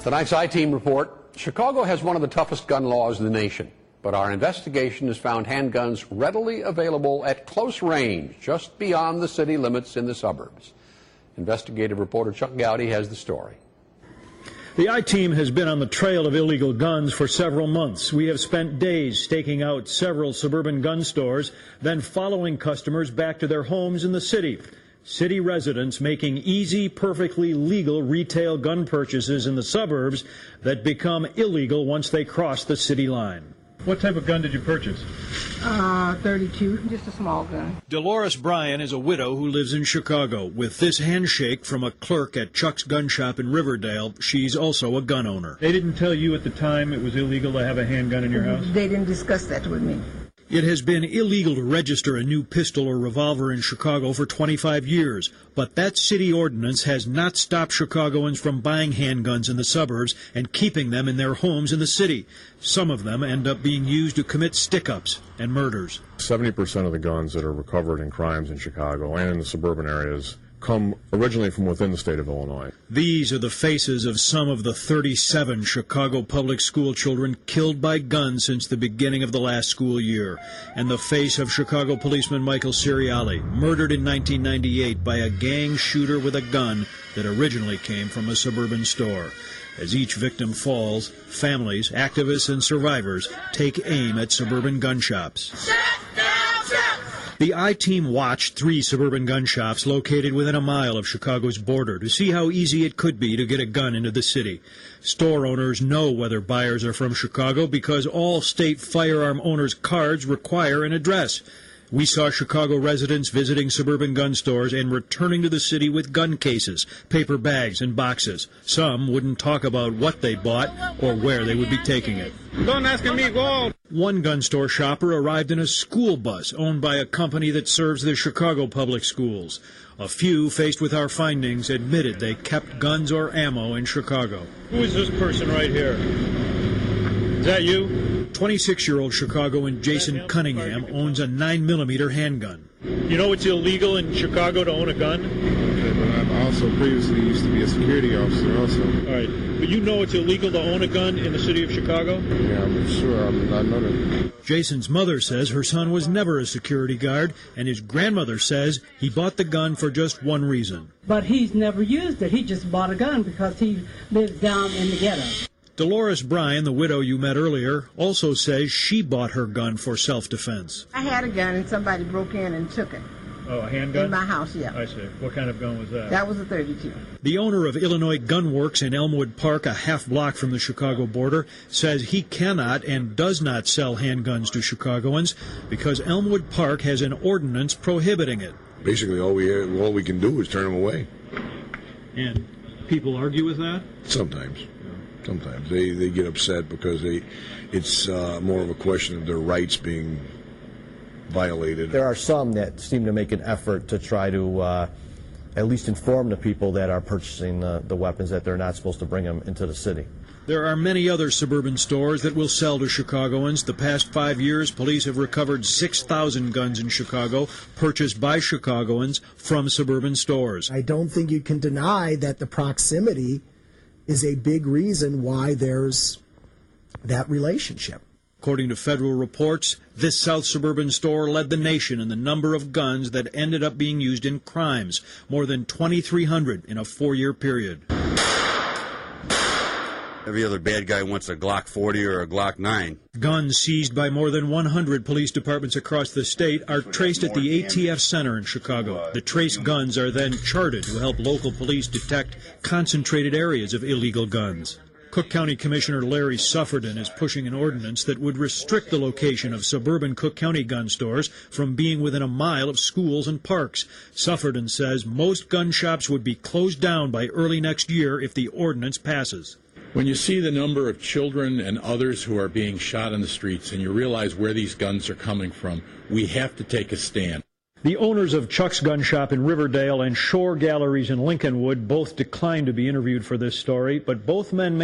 Tonight's I-Team report, Chicago has one of the toughest gun laws in the nation, but our investigation has found handguns readily available at close range, just beyond the city limits in the suburbs. Investigative reporter Chuck Gowdy has the story. The I-Team has been on the trail of illegal guns for several months. We have spent days staking out several suburban gun stores, then following customers back to their homes in the city. City residents making easy, perfectly legal retail gun purchases in the suburbs that become illegal once they cross the city line. What type of gun did you purchase? 32, just a small gun. Dolores Bryan is a widow who lives in Chicago. With this handshake from a clerk at Chuck's gun shop in Riverdale, she's also a gun owner. They didn't tell you at the time it was illegal to have a handgun in your house? They didn't discuss that with me. It has been illegal to register a new pistol or revolver in Chicago for 25 years, but that city ordinance has not stopped Chicagoans from buying handguns in the suburbs and keeping them in their homes in the city. Some of them end up being used to commit stick-ups and murders. 70% of the guns that are recovered in crimes in Chicago and in the suburban areas come originally from within the state of Illinois. These are the faces of some of the 37 Chicago public school children killed by guns since the beginning of the last school year, and the face of Chicago policeman Michael Seriali, murdered in 1998 by a gang shooter with a gun that originally came from a suburban store. As each victim falls, families, activists, and survivors take aim at suburban gun shops. The I-Team watched 3 suburban gun shops located within a mile of Chicago's border to see how easy it could be to get a gun into the city. Store owners know whether buyers are from Chicago because all state firearm owners' cards require an address. We saw Chicago residents visiting suburban gun stores and returning to the city with gun cases, paper bags, and boxes. Some wouldn't talk about what they bought or where they would be taking it. Don't ask me, go. One gun store shopper arrived in a school bus owned by a company that serves the Chicago public schools. A few, faced with our findings, admitted they kept guns or ammo in Chicago. Who is this person right here? Is that you? 26-year-old Chicagoan Jason Cunningham owns a 9mm handgun. You know it's illegal in Chicago to own a gun? Okay, but I also previously used to be a security officer also. All right, but you know it's illegal to own a gun in the city of Chicago? Yeah, I'm sure. I know that. Jason's mother says her son was never a security guard, and his grandmother says he bought the gun for just one reason. But he's never used it. He just bought a gun because he lives down in the ghetto. Dolores Bryan, the widow you met earlier, also says she bought her gun for self-defense. I had a gun and somebody broke in and took it. Oh, a handgun? In my house, yeah. I see. What kind of gun was that? That was a 32. The owner of Illinois Gun Works in Elmwood Park, a half block from the Chicago border, says he cannot and does not sell handguns to Chicagoans because Elmwood Park has an ordinance prohibiting it. Basically, all we can do is turn them away. And people argue with that? Sometimes. Sometimes they get upset because it's more of a question of their rights being violated. There are some that seem to make an effort to try to at least inform the people that are purchasing the weapons that they're not supposed to bring them into the city. There are many other suburban stores that will sell to Chicagoans. The past 5 years, police have recovered 6,000 guns in Chicago, purchased by Chicagoans from suburban stores. I don't think you can deny that the proximity is a big reason why there's that relationship. According to federal reports, this South Suburban store led the nation in the number of guns that ended up being used in crimes, more than 2,300 in a 4-year period. Every other bad guy wants a Glock 40 or a Glock 9. Guns seized by more than 100 police departments across the state are traced at the ATF Center in Chicago. The traced guns are then charted to help local police detect concentrated areas of illegal guns. Cook County Commissioner Larry Suburban is pushing an ordinance that would restrict the location of suburban Cook County gun stores from being within a mile of schools and parks. Suburban says most gun shops would be closed down by early next year if the ordinance passes. When you see the number of children and others who are being shot in the streets and you realize where these guns are coming from, we have to take a stand. The owners of Chuck's Gun Shop in Riverdale and Shore Galleries in Lincolnwood both declined to be interviewed for this story, but both men